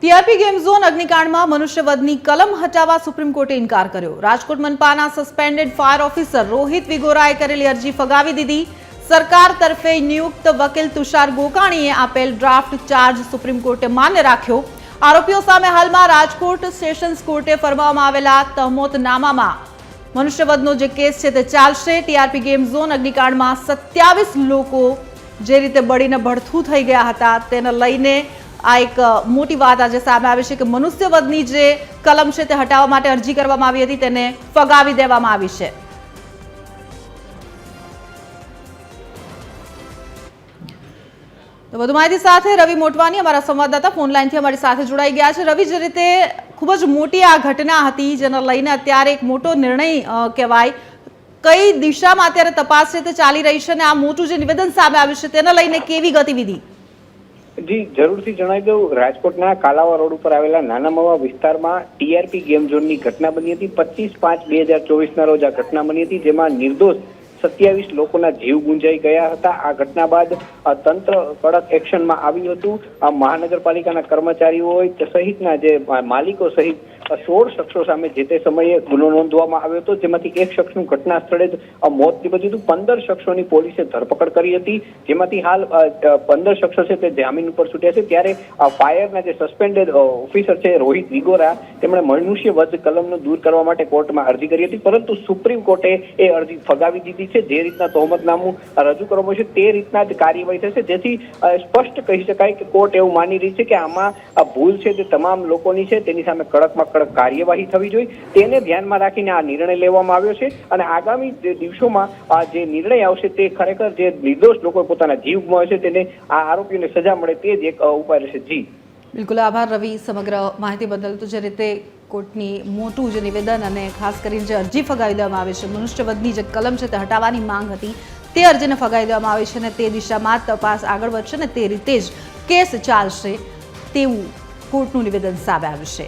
TRP game zone અગ્નિકાંડમાં મનુષ્યવધની કલમ હટાવવા સુપ્રીમ કોર્ટે ઇનકાર કર્યો। રાજકોટ મનપાના સસ્પેન્ડેડ ફાયર ઓફિસર રોહિત વિગોરાએ કરેલી અરજી ફગાવી દીધી। સરકાર તરફે નિયુક્ત વકીલ તુષાર ગોકાણીએ આપેલ ડ્રાફ્ટ ચાર્જ સુપ્રીમ કોર્ટે માન્ય રાખ્યો। આરોપીઓ સામે હાલમાં રાજકોટ સેશન્સ કોર્ટે ફરમાવવામાં આવેલા તહમતનામામાં મનુષ્યવધનો જે કેસ છે તે ચાલશે। ટીઆરપી ગેમ ઝોન અગ્નિકાંડમાં 27 લોકો જે રીતે બળીને ભડથું થઈ ગયા હતા તેને લઈને આ એક મોટી વાત આજે સામે આવી છે કે મનુષ્યવધની જે કલમ છે તે હટાવવા માટે અરજી કરવામાં આવી હતી તેને ફગાવી દેવામાં આવી છે। તો વધુ માહિતી સાથે રવિ મોટવાની અમારા સંવાદદાતા ફોન લાઈનથી અમારી સાથે જોડાઈ ગયા છે। રવિ, જે રીતે ખૂબ જ મોટી આ ઘટના હતી જેને લઈને અત્યારે એક મોટો નિર્ણય કહેવાય, કઈ દિશામાં અત્યારે તપાસ છે તે ચાલી રહી છે અને આ મોટું જે નિવેદન સામે આવ્યું છે તેને લઈને કેવી ગતિવિધિ? જી જરૂરથી જણાવી દઉં, રાજકોટના કાલાવા રોડ ઉપર આવેલા નાના મવા વિસ્તારમાં ટીઆરપી ગેમ ઝોનની ઘટના બની હતી। 25/5/2024 રોજ આ ઘટના બની હતી, જેમાં નિર્દોષ 27 લોકોના જીવ ગુંજાઈ ગયા હતા। આ ઘટના બાદ તંત્ર કડક એક્શનમાં આવ્યું હતું। આ મહાનગરપાલિકાના કર્મચારીઓ સહિતના જે માલિકો સહિત 16 શખ્સો સામે જે તે સમયે ગુનો નોંધવામાં આવ્યો હતો, જેમાંથી એક શખ્સનું ઘટના સ્થળે જ મોત નીપજ્યું હતું। 15 શખ્સોની પોલીસે ધરપકડ કરી હતી, જેમાંથી હાલ 15 શખ્સો છે તે જામીન ઉપર છૂટ્યા છે। ત્યારે ફાયરના જે સસ્પેન્ડેડ ઓફિસર છે રોહિત વિગોરા, તેમણે મનુષ્યવધ કલમનો દૂર કરવા માટે કોર્ટમાં અરજી કરી હતી, પરંતુ સુપ્રીમ કોર્ટે એ અરજી ફગાવી દીધી છે। જે રીતના તહોમતનામું રજૂ કરવામાં છે તે રીતના જ કાર્યવાહી થશે, જેથી સ્પષ્ટ કહી શકાય કે કોર્ટ એવું માની રહી છે કે આમાં ભૂલ છે તે તમામ લોકોની છે, તેની સામે કડકમાં કડક કાર્યવાહી થવી જોઈએ। તેને ધ્યાનમાં રાખીને આ નિર્ણય લેવામાં આવ્યો છે અને આગામી દિવસોમાં આ જે નિર્ણય આવશે તે ખરેખર જે નિર્દોષ લોકો પોતાના જીવ ગુમાવે છે તેને આ આરોપીઓને સજા મળે તે જ એક ઉપાય રહેશે। જી બિલકુલ, આભાર રવિ સમગ્ર માહિતી બદલ। તો જે રીતે કોર્ટની મોટું જે નિવેદન અને ખાસ કરીને જે અરજી ફગાવી દેવામાં આવી છે, મનુષ્યવધની જે કલમ છે તે હટાવવાની માંગ હતી, તે અરજીને ફગાવી દેવામાં આવી છે અને તે દિશામાં તપાસ આગળ વધશે અને તે રીતે જ કેસ ચાલશે તેવું કોર્ટનું નિવેદન સામે આવ્યું છે।